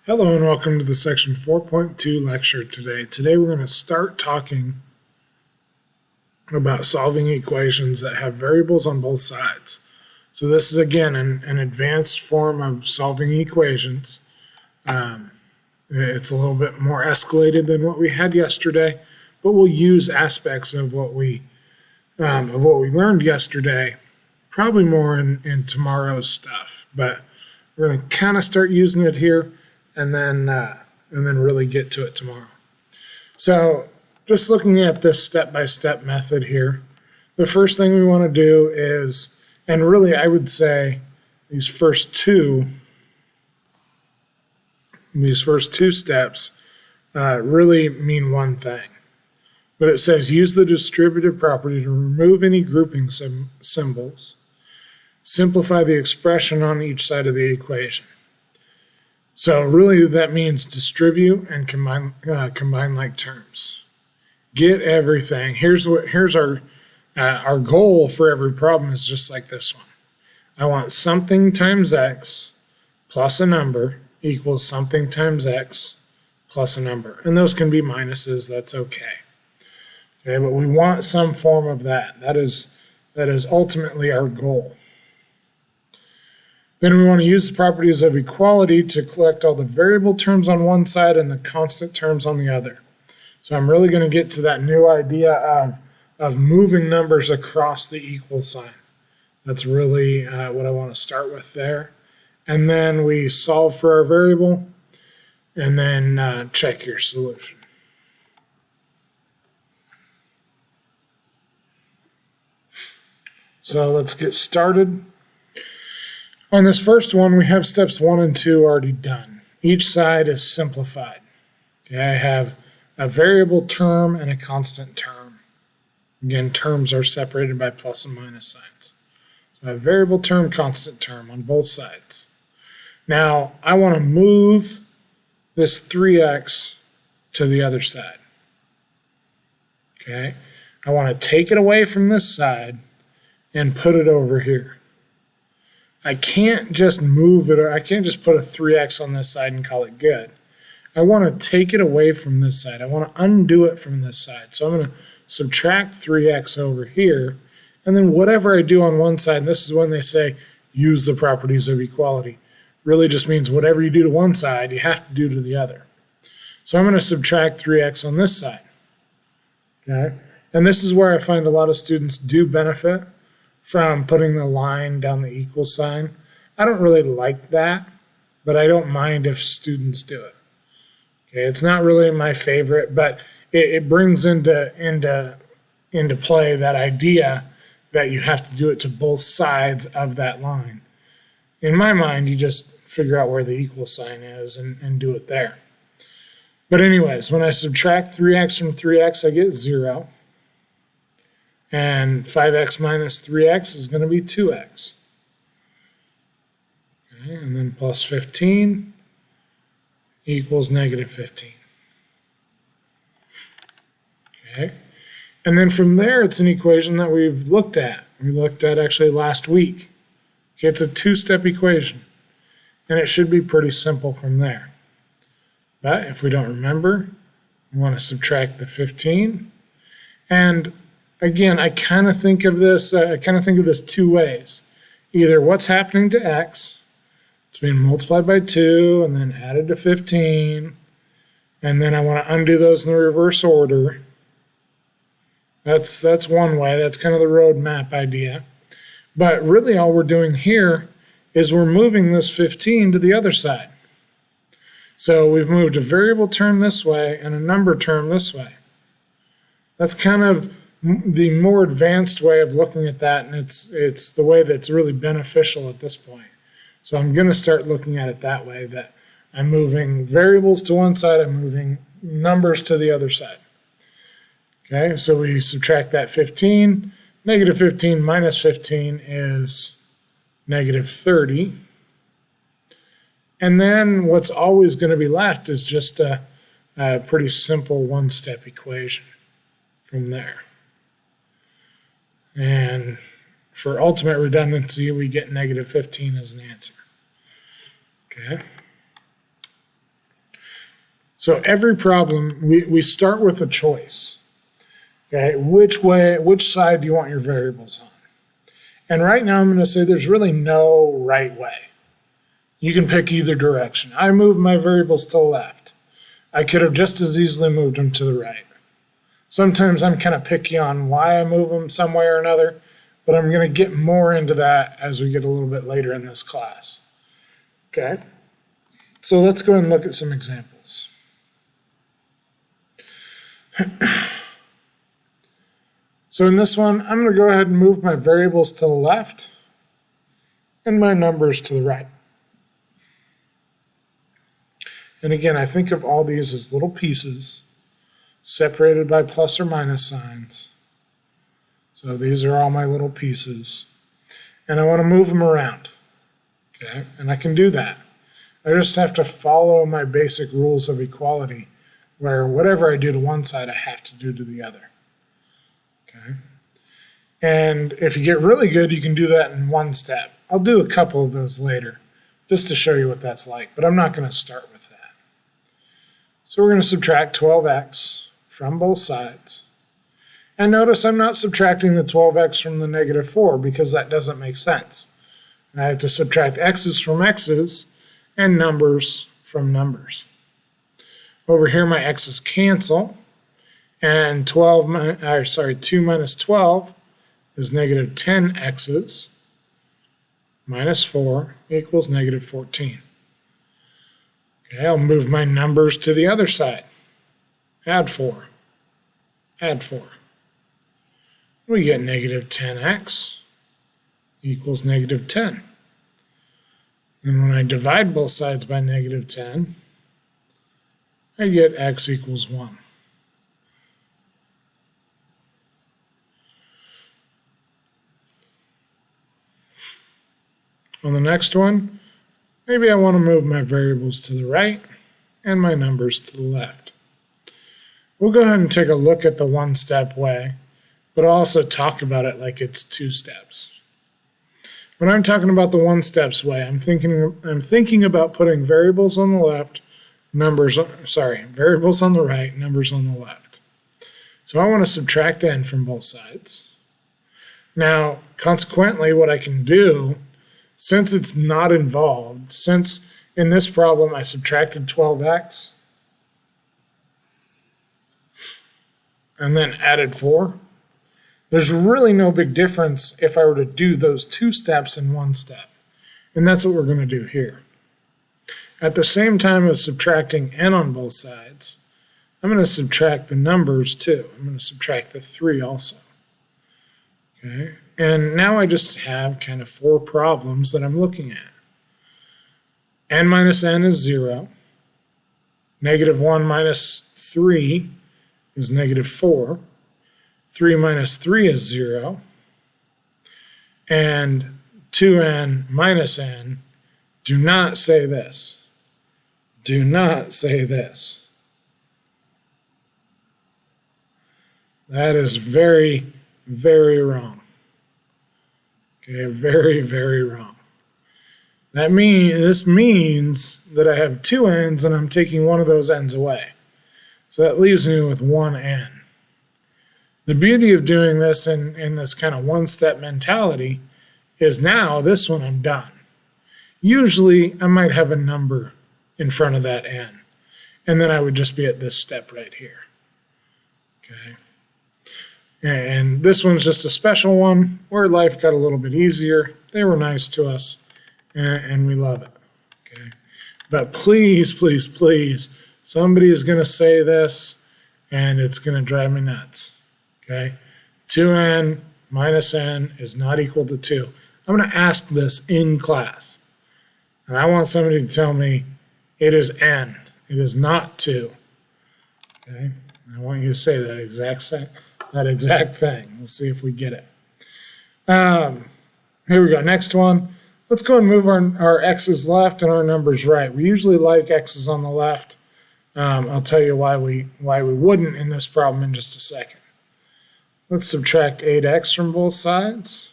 Hello and welcome to the section 4.2 lecture today. Today we're going to start talking about solving equations that have variables on both sides. So this is again an advanced form of solving equations. It's a little bit more escalated than what we had yesterday, but we'll use aspects of what we learned yesterday, probably more in tomorrow's stuff. But we're going to kind of start using it here. And then really get to it tomorrow. So just looking at this step-by-step method here, the first thing we want to do is, and really I would say these first two steps really mean one thing. But it says use the distributive property to remove any grouping symbols, simplify the expression on each side of the equation. So really that means distribute and combine like terms. Get everything. Here's our goal for every problem is just like this one. I want something times x plus a number equals something times x plus a number. And those can be minuses, that's okay. Okay, but we want some form of that. That is ultimately our goal. Then we want to use the properties of equality to collect all the variable terms on one side and the constant terms on the other. So I'm really going to get to that new idea of moving numbers across the equal sign. That's really what I want to start with there. And then we solve for our variable and then check your solution. So let's get started. On this first one, we have steps 1 and 2 already done. Each side is simplified. Okay, I have a variable term and a constant term. Again, terms are separated by plus and minus signs. So I have variable term, constant term on both sides. Now, I want to move this 3x to the other side. Okay, I want to take it away from this side and put it over here. I can't just move it, or I can't just put a 3x on this side and call it good. I want to take it away from this side. I want to undo it from this side. So I'm going to subtract 3x over here, and then whatever I do on one side, and this is when they say use the properties of equality, really just means whatever you do to one side, you have to do to the other. So I'm going to subtract 3x on this side. Okay? And this is where I find a lot of students do benefit from putting the line down the equal sign. I don't really like that, but I don't mind if students do it. Okay, it's not really my favorite, but it brings into play that idea that you have to do it to both sides of that line. In my mind, you just figure out where the equal sign is and do it there. But anyways, when I subtract 3x from 3x, I get 0. And 5x minus 3x is going to be 2x. Okay, and then plus 15 equals negative 15. Okay, and then from there, it's an equation that we've looked at. We looked at actually last week. Okay, it's a two-step equation, and it should be pretty simple from there. But if we don't remember, we want to subtract the 15, and again, I kind of think of this two ways. Either what's happening to x, it's being multiplied by 2 and then added to 15, and then I want to undo those in the reverse order. That's one way. That's kind of the roadmap idea. But really all we're doing here is we're moving this 15 to the other side. So we've moved a variable term this way and a number term this way. That's kind of the more advanced way of looking at that, and it's the way that's really beneficial at this point. So I'm going to start looking at it that way, that I'm moving variables to one side, I'm moving numbers to the other side. Okay, so we subtract that 15. Negative 15 minus 15 is negative 30. And then what's always going to be left is just a pretty simple one-step equation from there. And for ultimate redundancy, we get negative 15 as an answer. Okay. So every problem, we start with a choice. Okay, which side do you want your variables on? And right now I'm going to say there's really no right way. You can pick either direction. I move my variables to the left. I could have just as easily moved them to the right. Sometimes I'm kind of picky on why I move them some way or another, but I'm going to get more into that as we get a little bit later in this class. Okay, so let's go and look at some examples. So in this one, I'm going to go ahead and move my variables to the left and my numbers to the right. And again, I think of all these as little pieces separated by plus or minus signs. So these are all my little pieces. And I want to move them around. Okay, and I can do that. I just have to follow my basic rules of equality, where whatever I do to one side, I have to do to the other. Okay, and if you get really good, you can do that in one step. I'll do a couple of those later, just to show you what that's like, but I'm not going to start with that. So we're going to subtract 12x from both sides. And notice I'm not subtracting the 12x from the negative 4 because that doesn't make sense. I have to subtract x's from x's and numbers from numbers. Over here my x's cancel, and 2 minus 12 is negative 10 x's minus 4 equals negative 14. Okay, I'll move my numbers to the other side. Add 4. Add 4. We get negative 10x equals negative 10. And when I divide both sides by negative 10, I get x equals 1. On the next one, maybe I want to move my variables to the right and my numbers to the left. We'll go ahead and take a look at the one-step way, but I'll also talk about it like it's 2 steps. When I'm talking about the one-steps way, I'm thinking about putting variables on the left, variables on the right, numbers on the left. So I want to subtract n from both sides. Now, consequently, what I can do, since it's not involved, since in this problem I subtracted 12x and then added 4, there's really no big difference if I were to do those 2 steps in one step. And that's what we're going to do here. At the same time as subtracting n on both sides, I'm going to subtract the numbers too. I'm going to subtract the 3 also. Okay, and now I just have kind of 4 problems that I'm looking at. N minus n is 0. Negative 1 minus 3 is negative 4. 3 minus 3 is 0. And 2n minus n, do not say this. Do not say this. That is very, very wrong. Okay, very, very wrong. This means that I have 2 n's and I'm taking one of those n's away. So that leaves me with 1 n. The beauty of doing this in this kind of one-step mentality is now this one I'm done. Usually I might have a number in front of that n, and then I would just be at this step right here. Okay. And this one's just a special one where life got a little bit easier. They were nice to us, and we love it. Okay. But please, please, please, somebody is going to say this, and it's going to drive me nuts. Okay. 2n minus n is not equal to 2. I'm going to ask this in class, and I want somebody to tell me it is n. It is not 2. Okay. I want you to say that exact thing. We'll see if we get it. Here we go. Next one. Let's go and move our x's left and our numbers right. We usually like x's on the left. I'll tell you why we wouldn't in this problem in just a second. Let's subtract 8x from both sides.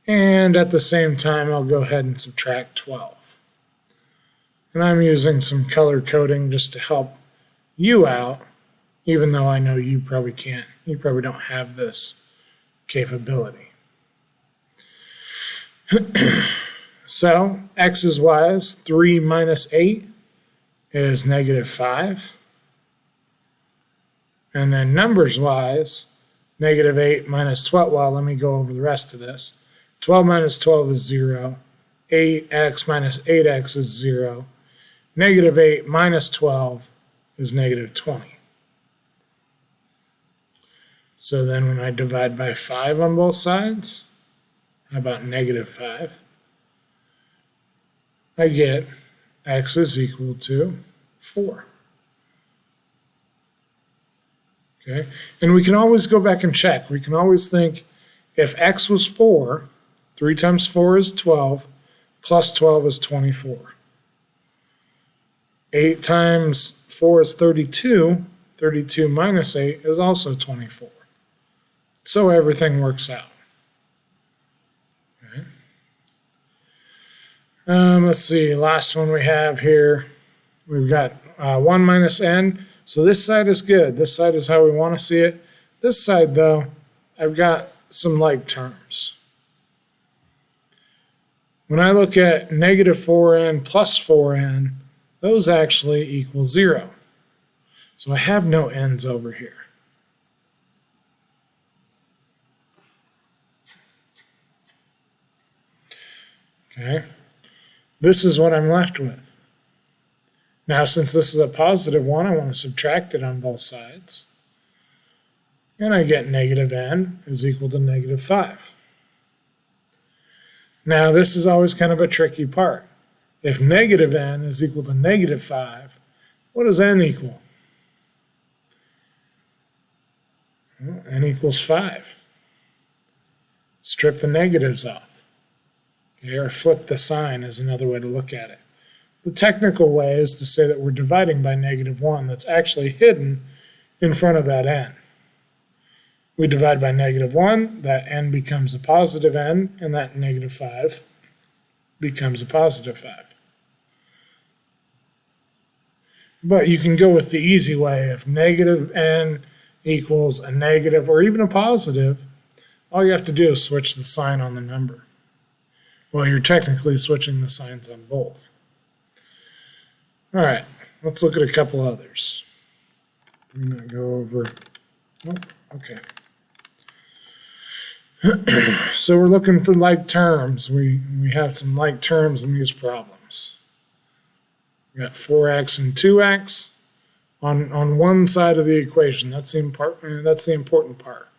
And at the same time, I'll go ahead and subtract 12. And I'm using some color coding just to help you out, even though I know you probably can't. You probably don't have this capability. So x is y's. 3 minus 8 is -5. And then numbers wise, -8 minus 12. Well, let me go over the rest of this. 12 minus 12 is 0. 8x minus 8x is 0. -8 minus 12 is -20. So then when I divide by 5 on both sides, how about -5? I get x is equal to 4. Okay, and we can always go back and check. We can always think if x was 4, 3 times 4 is 12, plus 12 is 24. 8 times 4 is 32. 32 minus 8 is also 24. So everything works out. Okay. Let's see, last one we have here, we've got 1 minus n. So this side is good. This side is how we want to see it. This side, though, I've got some like terms. When I look at -4n plus 4n, those actually equal 0. So I have no n's over here. Okay, this is what I'm left with. Now, since this is a positive one, I want to subtract it on both sides. And I get -n is equal to -5. Now, this is always kind of a tricky part. If -n is equal to -5, what does n equal? Well, n equals 5. Strip the negatives off. Okay, or flip the sign is another way to look at it. The technical way is to say that we're dividing by -1 that's actually hidden in front of that n. We divide by -1, that n becomes a positive n, and that -5 becomes a positive 5. But you can go with the easy way. If -n equals a negative or even a positive, all you have to do is switch the sign on the number. Well, you're technically switching the signs on both. All right, let's look at a couple others. Do we not go over? Oh, okay. So we're looking for like terms. We have some like terms in these problems. We got 4x and 2x on one side of the equation. That's the important part.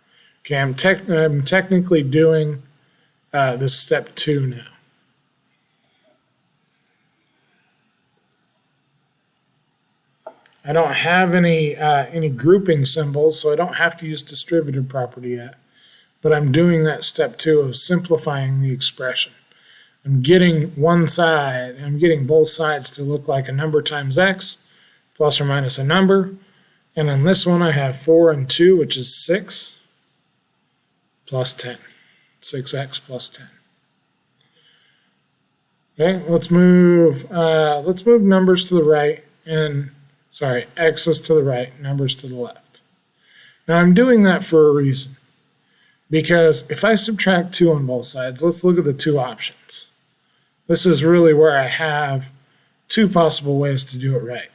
Okay, I'm technically doing this step 2 now. I don't have any grouping symbols, so I don't have to use distributive property yet. But I'm doing that step 2 of simplifying the expression. I'm getting both sides to look like a number times x, plus or minus a number. And on this one, I have 4 and 2, which is 6, plus 10. 6x plus 10. Okay, let's move numbers to the right and x's to the right, numbers to the left. Now I'm doing that for a reason. Because if I subtract 2 on both sides, let's look at the 2 options. This is really where I have 2 possible ways to do it right.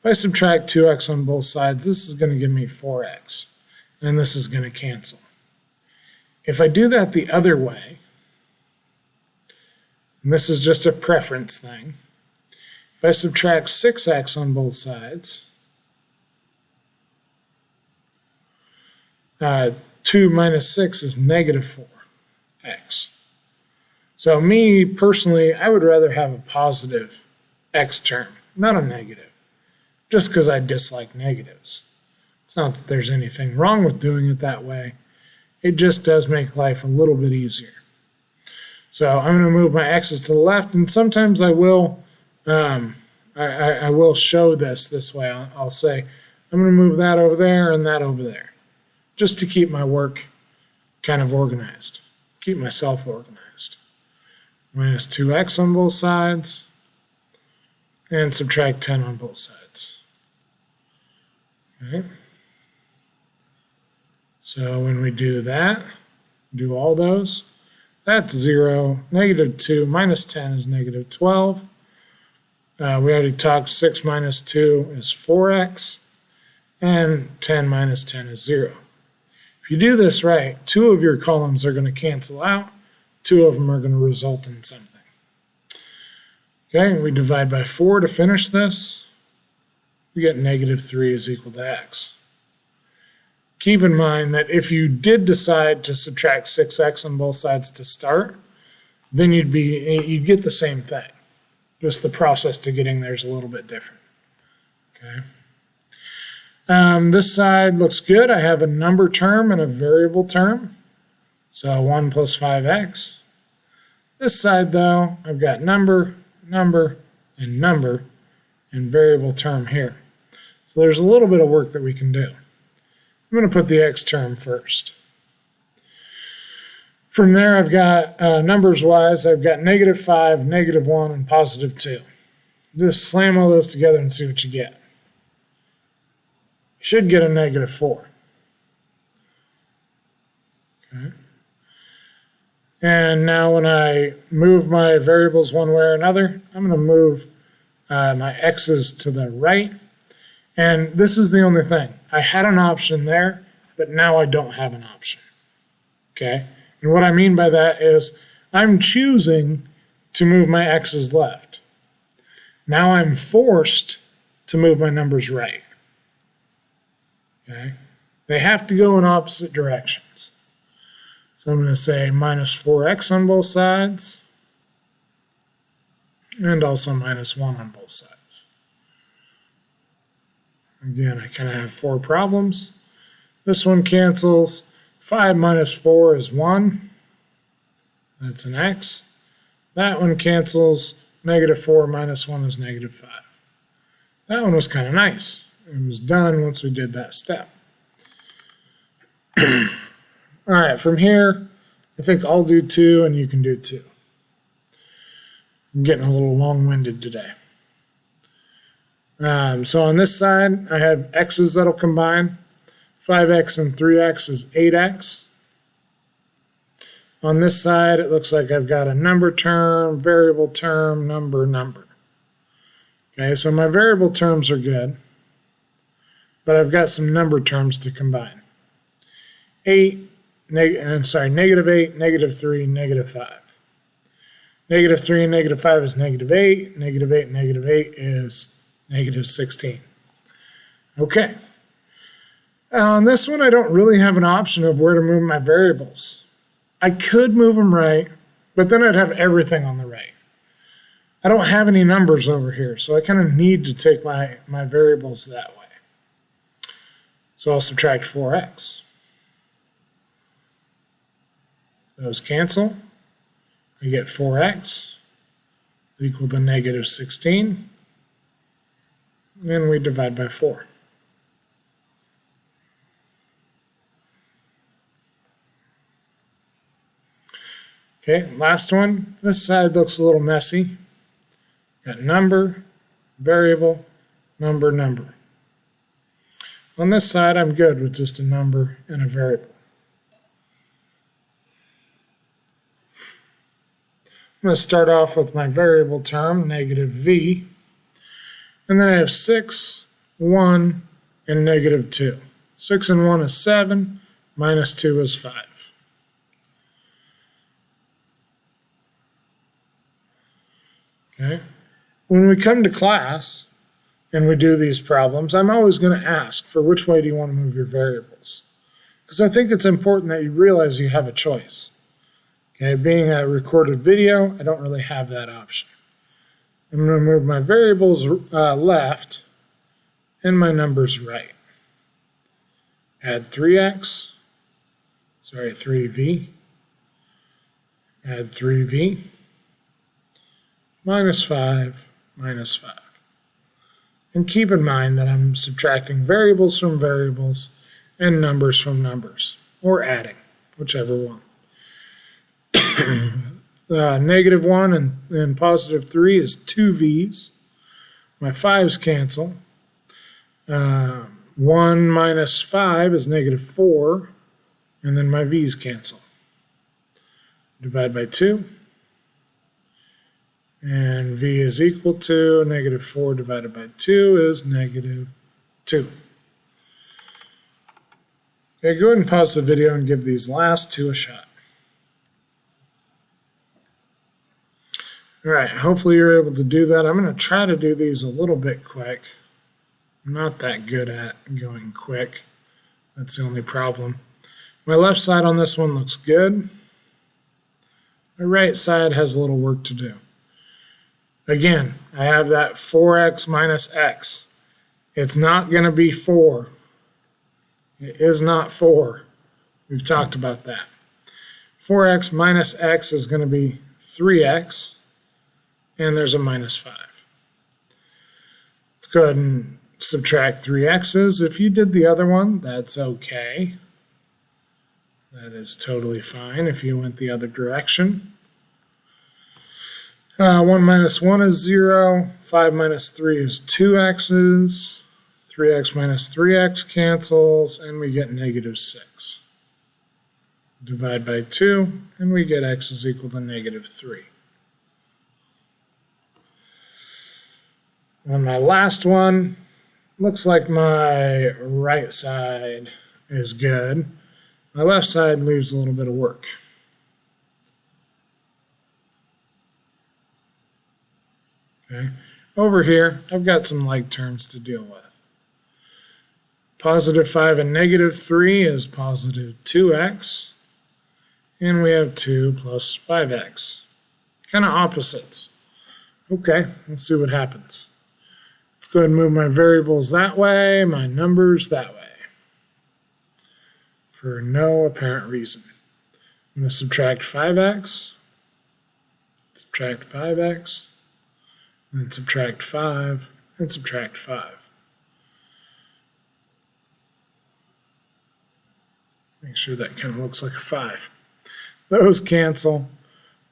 If I subtract 2x on both sides, this is going to give me 4x, and this is going to cancel. If I do that the other way, and this is just a preference thing, if I subtract 6x on both sides, 2 minus 6 is -4x. So me, personally, I would rather have a positive x term, not a negative, just because I dislike negatives. It's not that there's anything wrong with doing it that way. It just does make life a little bit easier. So I'm going to move my x's to the left, and sometimes I will I will show this way. I'll say, I'm going to move that over there and that over there, just to keep my work kind of organized, keep myself organized. Minus 2x on both sides, and subtract 10 on both sides. Okay. So when we do that, do all those, that's 0. Negative 2 minus 10 is negative 12. We already talked 6 minus 2 is 4x, and 10 minus 10 is 0. If you do this right, 2 of your columns are going to cancel out, 2 of them are going to result in something. Okay, we divide by 4 to finish this. We get negative 3 is equal to x. Keep in mind that if you did decide to subtract 6x on both sides to start, then you'd get the same thing. Just the process to getting there is a little bit different. Okay. This side looks good. I have a number term and a variable term. So 1 plus 5x. This side, though, I've got number, number, and number, and variable term here. So there's a little bit of work that we can do. I'm going to put the x term first. From there, I've got numbers-wise, I've got negative 5, negative 1, and positive 2. Just slam all those together and see what you get. You should get a negative 4. Okay. And now when I move my variables one way or another, I'm going to move my x's to the right. And this is the only thing. I had an option there, but now I don't have an option. Okay? And what I mean by that is I'm choosing to move my x's left. Now I'm forced to move my numbers right. Okay? They have to go in opposite directions. So I'm going to say minus 4x on both sides, and also minus 1 on both sides. Again, I kind of have 4 problems. This one cancels. 5 minus 4 is 1. That's an x. That one cancels. Negative 4 minus 1 is negative 5. That one was kind of nice. It was done once we did that step. All right, from here, I think I'll do 2 and you can do 2. I'm getting a little long-winded today. So on this side, I have x's that'll combine. 5x and 3x is 8x. On this side, it looks like I've got a number term, variable term, number, number. Okay, so my variable terms are good, but I've got some number terms to combine. Negative 8, negative 3, negative 5. Negative 3 and negative 5 is negative 8. Negative 8 and negative 8 is negative 16. Okay. On this one, I don't really have an option of where to move my variables. I could move them right, but then I'd have everything on the right. I don't have any numbers over here, so I kind of need to take my variables that way. So I'll subtract 4x. Those cancel. I get 4x equal to negative 16. And we divide by 4. Okay, last one. This side looks a little messy. Got number, variable, number, number. On this side, I'm good with just a number and a variable. I'm going to start off with my variable term, negative v. And then I have 6, 1, and negative 2. 6 and 1 is 7, minus 2 is 5. Okay. When we come to class and we do these problems, I'm always going to ask for which way do you want to move your variables. Because I think it's important that you realize you have a choice. Okay, being a recorded video, I don't really have that option. I'm going to move my variables left and my numbers right. Add 3v. Add 3v. Minus 5, minus 5. And keep in mind that I'm subtracting variables from variables and numbers from numbers, or adding, whichever one. Negative 1 and positive 3 is 2v's. My 5's cancel. 1 minus 5 is negative 4, and then my v's cancel. Divide by 2, and v is equal to negative 4 divided by 2 is negative 2. Okay, go ahead and pause the video and give these last two a shot. All right, hopefully you're able to do that. I'm going to try to do these a little bit quick. I'm not that good at going quick. That's the only problem. My left side on this one looks good. My right side has a little work to do. Again, I have that 4x minus x. It's not going to be 4. It is not 4. We've talked about that. 4x minus x is going to be 3x, and there's a minus 5. Let's go ahead and subtract 3x's. If you did the other one, that's okay. That is totally fine if you went the other direction. 1 minus 1 is 0. 5 minus 3 is 2x's. 3x minus 3x cancels, and we get negative 6. Divide by 2, and we get x is equal to negative 3. On my last one, looks like my right side is good. My left side leaves a little bit of work. Okay. Over here, I've got some like terms to deal with. Positive 5 and negative 3 is positive 2x. And we have 2 plus 5x. Kind of opposites. Okay, let's see what happens. Let's go ahead and move my variables that way, my numbers that way. For no apparent reason. I'm going to subtract 5x, subtract 5x, and then subtract 5, and subtract 5. Make sure that kind of looks like a 5. Those cancel.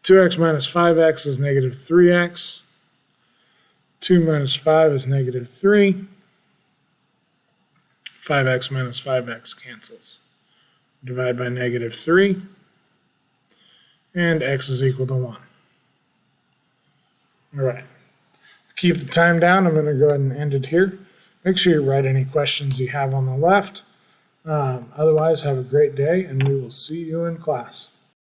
2x minus 5x is negative 3x. 2 minus 5 is negative 3. 5x minus 5x cancels. Divide by negative 3. And x is equal to 1. All right. To keep the time down, I'm going to go ahead and end it here. Make sure you write any questions you have on the left. Otherwise, have a great day, and we will see you in class.